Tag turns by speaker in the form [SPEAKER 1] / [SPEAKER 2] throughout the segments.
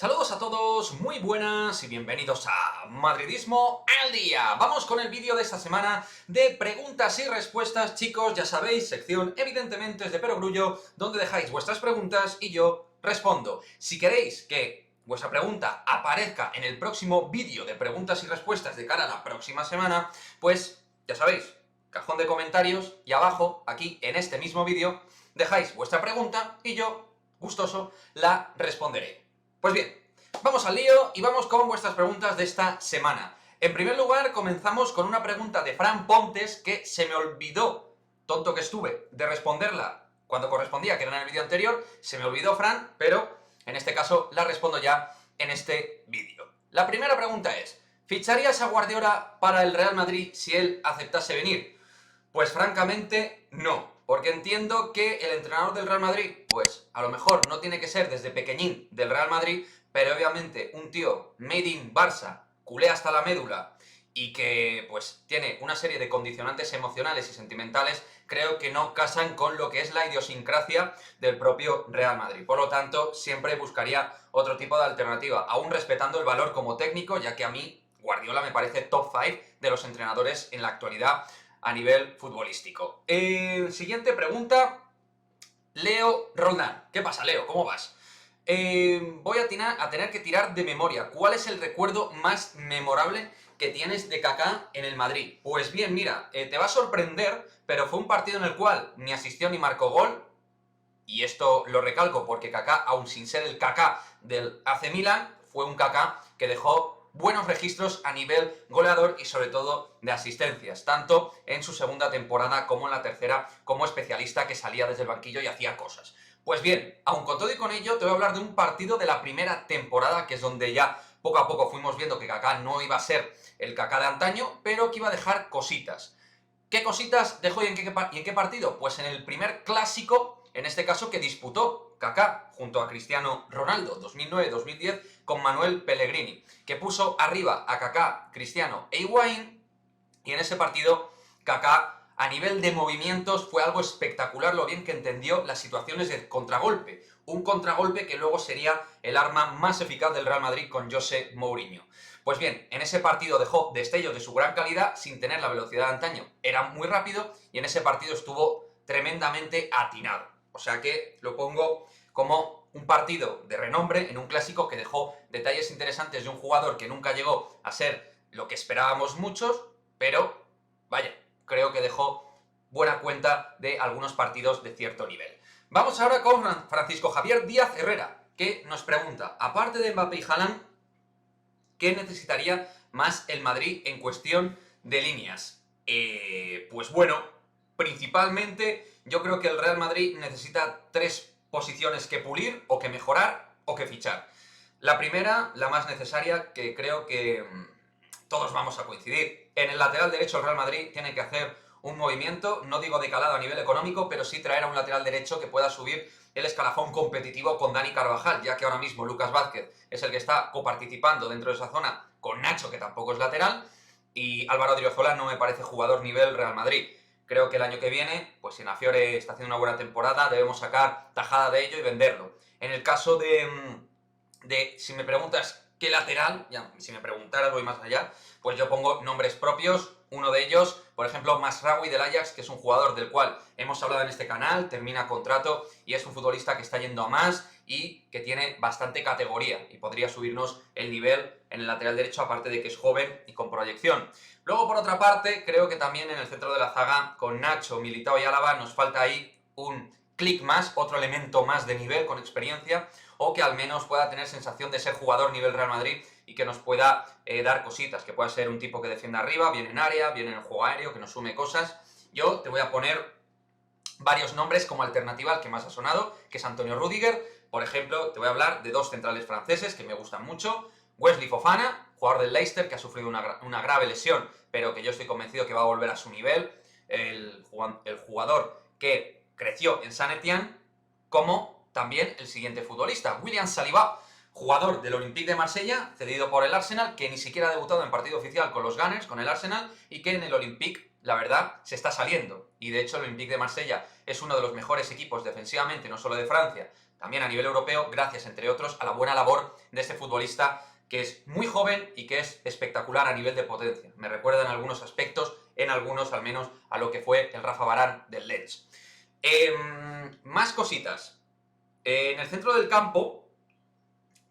[SPEAKER 1] Saludos a todos, muy buenas y bienvenidos a Madridismo al Día. Vamos con el vídeo de esta semana de preguntas y respuestas, chicos, ya sabéis, sección evidentemente es de perogrullo, donde dejáis vuestras preguntas y yo respondo. Si queréis que vuestra pregunta aparezca en el próximo vídeo de preguntas y respuestas de cara a la próxima semana, pues ya sabéis, cajón de comentarios y abajo, aquí en este mismo vídeo, dejáis vuestra pregunta y yo, gustoso, la responderé. Pues bien, vamos al lío y vamos con vuestras preguntas de esta semana. En primer lugar, comenzamos con una pregunta de Fran Pontes que se me olvidó, tonto que estuve, de responderla cuando correspondía, que era en el vídeo anterior. Se me olvidó, Fran, pero en este caso la respondo ya en este vídeo. La primera pregunta es, ¿ficharías a Guardiola para el Real Madrid si él aceptase venir? Pues francamente no, porque entiendo que el entrenador del Real Madrid, pues a lo mejor no tiene que ser desde pequeñín del Real Madrid, pero obviamente un tío made in Barça, culé hasta la médula, y que pues tiene una serie de condicionantes emocionales y sentimentales, creo que no casan con lo que es la idiosincrasia del propio Real Madrid. Por lo tanto, siempre buscaría otro tipo de alternativa, aún respetando el valor como técnico, ya que a mí Guardiola me parece top 5 de los entrenadores en la actualidad a nivel futbolístico. Siguiente pregunta, Leo Roldán. ¿Qué pasa, Leo? ¿Cómo vas? Voy a tener que tirar de memoria. ¿Cuál es el recuerdo más memorable que tienes de Kaká en el Madrid? Pues bien, mira, te va a sorprender, pero fue un partido en el cual ni asistió ni marcó gol, y esto lo recalco porque Kaká, aun sin ser el Kaká del AC Milan, fue un Kaká que dejó buenos registros a nivel goleador y sobre todo de asistencias, tanto en su segunda temporada como en la tercera, como especialista que salía desde el banquillo y hacía cosas. Pues bien, aun con todo y con ello, te voy a hablar de un partido de la primera temporada, que es donde ya poco a poco fuimos viendo que Kaká no iba a ser el Kaká de antaño, pero que iba a dejar cositas. ¿Qué cositas dejó y en qué partido? Pues en el primer clásico, en este caso, que disputó Kaká junto a Cristiano Ronaldo, 2009-2010, con Manuel Pellegrini, que puso arriba a Kaká, Cristiano e Higuaín, y en ese partido Kaká, a nivel de movimientos, fue algo espectacular lo bien que entendió las situaciones de contragolpe, un contragolpe que luego sería el arma más eficaz del Real Madrid con José Mourinho. Pues bien, en ese partido dejó destellos de su gran calidad sin tener la velocidad de antaño. Era muy rápido y en ese partido estuvo tremendamente atinado. O sea que lo pongo como un partido de renombre en un clásico que dejó detalles interesantes de un jugador que nunca llegó a ser lo que esperábamos muchos, pero vaya, creo que dejó buena cuenta de algunos partidos de cierto nivel. Vamos ahora con Francisco Javier Díaz Herrera, que nos pregunta, aparte de Mbappé y Haaland, ¿qué necesitaría más el Madrid en cuestión de líneas? Pues bueno, principalmente yo creo que el Real Madrid necesita tres posiciones que pulir, o que mejorar, o que fichar. La primera, la más necesaria, que creo que todos vamos a coincidir. En el lateral derecho el Real Madrid tiene que hacer un movimiento, no digo de calado a nivel económico, pero sí traer a un lateral derecho que pueda subir el escalafón competitivo con Dani Carvajal, ya que ahora mismo Lucas Vázquez es el que está coparticipando dentro de esa zona con Nacho, que tampoco es lateral, y Álvaro Odriozola no me parece jugador nivel Real Madrid. Creo que el año que viene, pues si Nafiore está haciendo una buena temporada, debemos sacar tajada de ello y venderlo. En el caso de si me preguntas qué lateral, ya, si me preguntaras voy más allá, pues yo pongo nombres propios. Uno de ellos, por ejemplo, Masraoui del Ajax, que es un jugador del cual hemos hablado en este canal, termina contrato y es un futbolista que está yendo a más y que tiene bastante categoría y podría subirnos el nivel en el lateral derecho, aparte de que es joven y con proyección. Luego, por otra parte, creo que también en el centro de la zaga, con Nacho, Militao y Álava, nos falta ahí un clic más, otro elemento más de nivel, con experiencia, o que al menos pueda tener sensación de ser jugador nivel Real Madrid y que nos pueda dar cositas, que pueda ser un tipo que defienda arriba, bien en área, bien en el juego aéreo, que nos sume cosas. Yo te voy a poner varios nombres como alternativa al que más ha sonado, que es Antonio Rüdiger. Por ejemplo, te voy a hablar de dos centrales franceses que me gustan mucho. Wesley Fofana, jugador del Leicester, que ha sufrido una grave lesión, pero que yo estoy convencido que va a volver a su nivel. El jugador que creció en Saint-Étienne, como también el siguiente futbolista, William Saliba, jugador del Olympique de Marsella, cedido por el Arsenal, que ni siquiera ha debutado en partido oficial con los Gunners, con el Arsenal, y que en el Olympique, la verdad, se está saliendo. Y de hecho el Olympique de Marsella es uno de los mejores equipos defensivamente, no solo de Francia, también a nivel europeo, gracias, entre otros, a la buena labor de este futbolista que es muy joven y que es espectacular a nivel de potencia. Me recuerda en algunos aspectos, en algunos al menos, a lo que fue el Rafa Varane del Lens. Más cositas. En el centro del campo,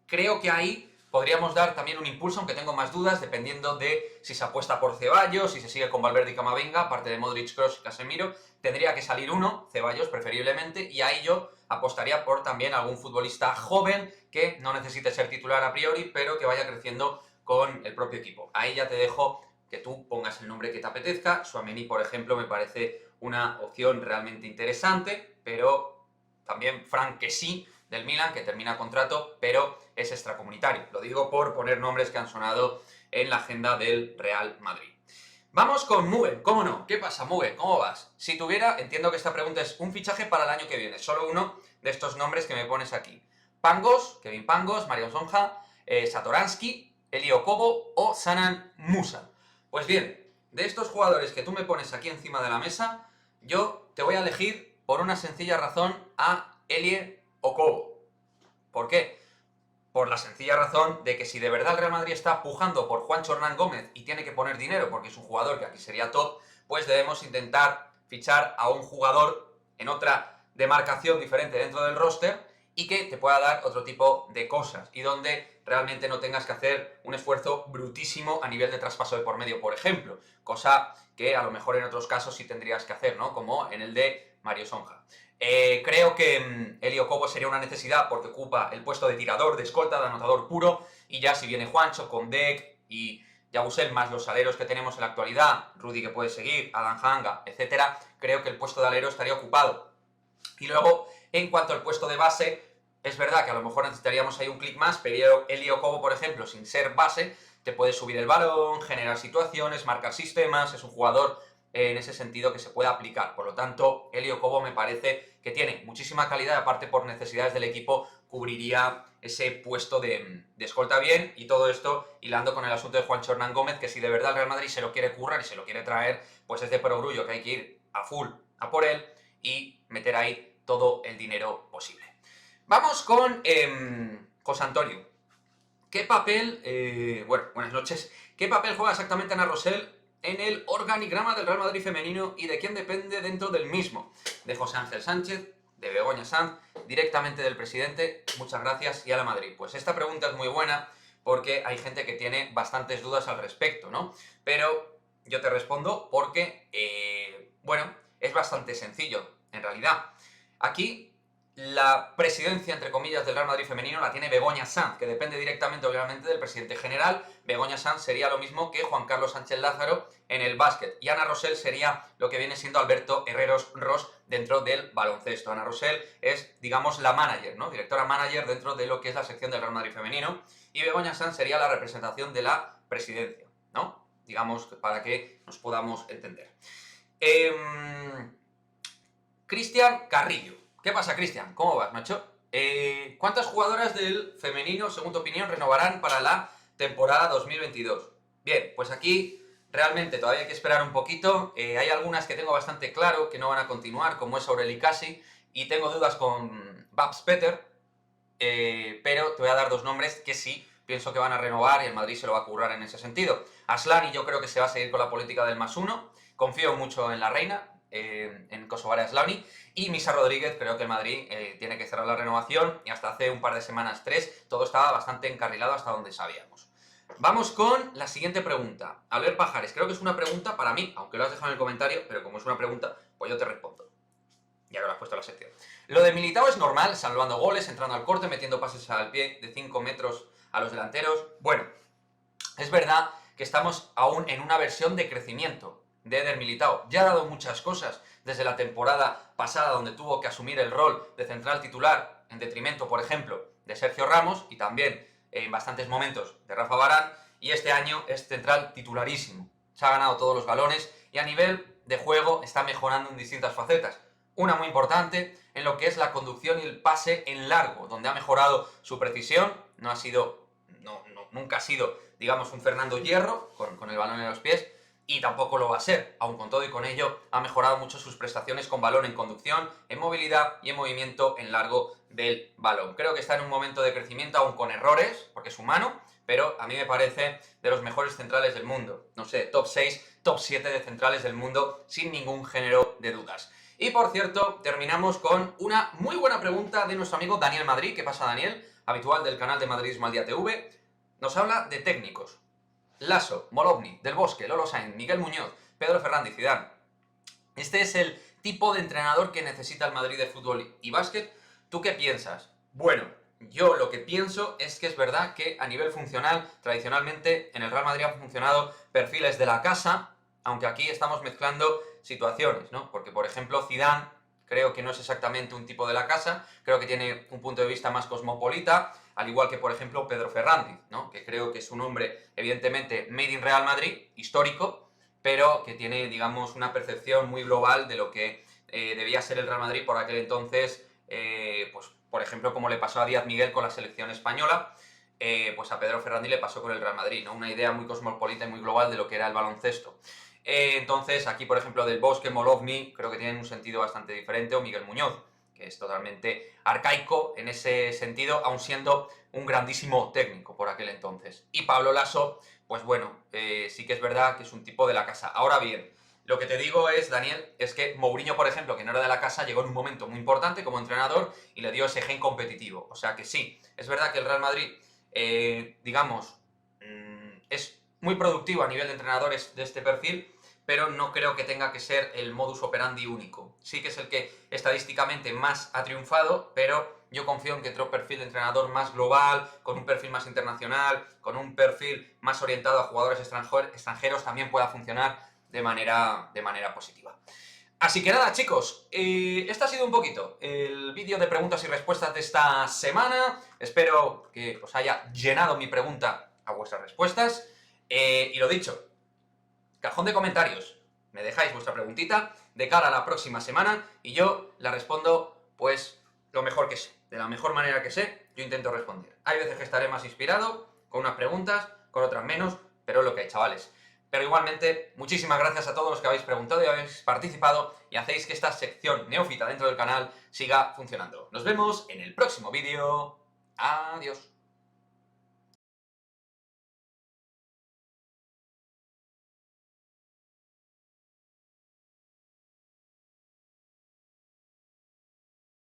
[SPEAKER 1] creo que ahí podríamos dar también un impulso, aunque tengo más dudas, dependiendo de si se apuesta por Ceballos, si se sigue con Valverde y Camavinga, aparte de Modric, Kroos y Casemiro, tendría que salir uno, Ceballos preferiblemente, y ahí yo apostaría por también algún futbolista joven que no necesite ser titular a priori, pero que vaya creciendo con el propio equipo. Ahí ya te dejo que tú pongas el nombre que te apetezca. Tchouaméni, por ejemplo, me parece una opción realmente interesante, pero también Frank Kessie del Milan, que termina contrato, pero es extracomunitario. Lo digo por poner nombres que han sonado en la agenda del Real Madrid. Vamos con Mugen, ¿cómo no? ¿Qué pasa, Mugen? ¿Cómo vas? Si tuviera, entiendo que esta pregunta es un fichaje para el año que viene, solo uno de estos nombres que me pones aquí. Pangos, Kevin Pangos, Marian Sonja, Satoransky, Elio Kobo o Sanan Musa. Pues bien, de estos jugadores que tú me pones aquí encima de la mesa, yo te voy a elegir por una sencilla razón a Elie Okobo. ¿Por qué? Por la sencilla razón de que si de verdad el Real Madrid está pujando por Juancho Hernán Gómez y tiene que poner dinero porque es un jugador que aquí sería top, pues debemos intentar fichar a un jugador en otra demarcación diferente dentro del roster y que te pueda dar otro tipo de cosas y donde realmente no tengas que hacer un esfuerzo brutísimo a nivel de traspaso de por medio, por ejemplo, cosa que a lo mejor en otros casos sí tendrías que hacer, ¿no? Como en el de Mario Sonja. Creo que Elio Kobo sería una necesidad porque ocupa el puesto de tirador, de escolta, de anotador puro, y ya si viene Juancho con Dek y Yabusel más los aleros que tenemos en la actualidad, Rudy que puede seguir, Adam Hanga, etcétera, creo que el puesto de alero estaría ocupado. Y luego, en cuanto al puesto de base, es verdad que a lo mejor necesitaríamos ahí un clic más, pero Elio Kobo, por ejemplo, sin ser base, te puede subir el balón, generar situaciones, marcar sistemas, es un jugador en ese sentido que se puede aplicar. Por lo tanto, Elio Kobo me parece que tiene muchísima calidad, aparte por necesidades del equipo, cubriría ese puesto de escolta bien, y todo esto hilando con el asunto de Juancho Hernán Gómez, que si de verdad el Real Madrid se lo quiere currar y se lo quiere traer, pues es de perogrullo que hay que ir a full a por él y meter ahí todo el dinero posible. Vamos con José Antonio. ¿Qué papel, buenas noches, qué papel juega exactamente Ana Rosell en el organigrama del Real Madrid femenino y de quién depende dentro del mismo? De José Ángel Sánchez, de Begoña Sanz, directamente del presidente, muchas gracias, y a la Madrid. Pues esta pregunta es muy buena porque hay gente que tiene bastantes dudas al respecto, ¿no? Pero yo te respondo porque, bueno, es bastante sencillo, en realidad. Aquí la presidencia, entre comillas, del Real Madrid femenino la tiene Begoña Sanz, que depende directamente, obviamente, del presidente general. Begoña Sanz sería lo mismo que Juan Carlos Sánchez Lázaro en el básquet. Y Ana Rosell sería lo que viene siendo Alberto Herreros Ros dentro del baloncesto. Ana Rosell es, digamos, la manager, ¿no? Directora manager dentro de lo que es la sección del Real Madrid femenino. Y Begoña Sanz sería la representación de la presidencia, ¿no? Digamos, para que nos podamos entender. Cristian Carrillo. ¿Qué pasa, Cristian? ¿Cómo vas, macho? ¿Cuántas jugadoras del femenino, según tu opinión, renovarán para la temporada 2022? Bien, pues aquí realmente todavía hay que esperar un poquito. Hay algunas que tengo bastante claro que no van a continuar, como es Aureli Casi, y tengo dudas con Babs Peter, pero te voy a dar dos nombres que sí pienso que van a renovar y el Madrid se lo va a currar en ese sentido. Aslani yo creo que se va a seguir con la política del +1, confío mucho en la reina, en Kosovar Aslani, y Misa Rodríguez, creo que el Madrid tiene que cerrar la renovación, y hasta hace un par de semanas, 3, todo estaba bastante encarrilado hasta donde sabíamos. Vamos con la siguiente pregunta. Albert Pajares, creo que es una pregunta para mí, aunque lo has dejado en el comentario, pero como es una pregunta, pues yo te respondo. Ya que lo has puesto en la sección. Lo de Militao es normal, salvando goles, entrando al corte, metiendo pases al pie de 5 metros a los delanteros. Bueno, es verdad que estamos aún en una versión de crecimiento de Eder Militao. Ya ha dado muchas cosas desde la temporada pasada, donde tuvo que asumir el rol de central titular en detrimento, por ejemplo, de Sergio Ramos y también en bastantes momentos de Rafa Varane, y este año es central titularísimo. Se ha ganado todos los balones y a nivel de juego está mejorando en distintas facetas. Una muy importante en lo que es la conducción y el pase en largo, donde ha mejorado su precisión. Nunca ha sido, digamos, un Fernando Hierro con el balón en los pies, y tampoco lo va a ser. Aun con todo y con ello, ha mejorado mucho sus prestaciones con balón en conducción, en movilidad y en movimiento en largo del balón. Creo que está en un momento de crecimiento, aún con errores, porque es humano, pero a mí me parece de los mejores centrales del mundo. No sé, top 6, top 7 de centrales del mundo, sin ningún género de dudas. Y por cierto, terminamos con una muy buena pregunta de nuestro amigo Daniel Madrid. ¿Qué pasa, Daniel? Habitual del canal de Madridismo al Día TV. Nos habla de técnicos. Lasso, Molovny, Del Bosque, Lolo Sainz, Miguel Muñoz, Pedro Fernández, Zidane. Este es el tipo de entrenador que necesita el Madrid de fútbol y básquet. ¿Tú qué piensas? Bueno, yo lo que pienso es que es verdad que a nivel funcional, tradicionalmente en el Real Madrid han funcionado perfiles de la casa, aunque aquí estamos mezclando situaciones, ¿no? Porque, por ejemplo, Zidane creo que no es exactamente un tipo de la casa, creo que tiene un punto de vista más cosmopolita, al igual que, por ejemplo, Pedro Fernández, ¿no? Que creo que es un hombre, evidentemente, made in Real Madrid, histórico, pero que tiene, digamos, una percepción muy global de lo que debía ser el Real Madrid por aquel entonces, pues, por ejemplo, como le pasó a Díaz Miguel con la selección española, pues a Pedro Fernández le pasó con el Real Madrid, ¿no? Una idea muy cosmopolita y muy global de lo que era el baloncesto. Entonces, aquí, por ejemplo, Del Bosque, Molovny, creo que tienen un sentido bastante diferente, o Miguel Muñoz, que es totalmente arcaico en ese sentido, aun siendo un grandísimo técnico por aquel entonces. Y Pablo Lasso, pues bueno, sí que es verdad que es un tipo de la casa. Ahora bien, lo que te digo es, Daniel, es que Mourinho, por ejemplo, que no era de la casa, llegó en un momento muy importante como entrenador y le dio ese gen competitivo. O sea que sí, es verdad que el Real Madrid, digamos, es muy productivo a nivel de entrenadores de este perfil, pero no creo que tenga que ser el modus operandi único. Sí que es el que estadísticamente más ha triunfado, pero yo confío en que otro perfil de entrenador más global, con un perfil más internacional, con un perfil más orientado a jugadores extranjeros, también pueda funcionar de manera positiva. Así que nada, chicos, este ha sido un poquito el vídeo de preguntas y respuestas de esta semana. Espero que os haya llenado mi pregunta a vuestras respuestas. Y lo dicho, cajón de comentarios, me dejáis vuestra preguntita de cara a la próxima semana y yo la respondo, pues, lo mejor que sé. De la mejor manera que sé, yo intento responder. Hay veces que estaré más inspirado con unas preguntas, con otras menos, pero es lo que hay, chavales. Pero igualmente, muchísimas gracias a todos los que habéis preguntado y habéis participado y hacéis que esta sección neófita dentro del canal siga funcionando. Nos vemos en el próximo vídeo. Adiós.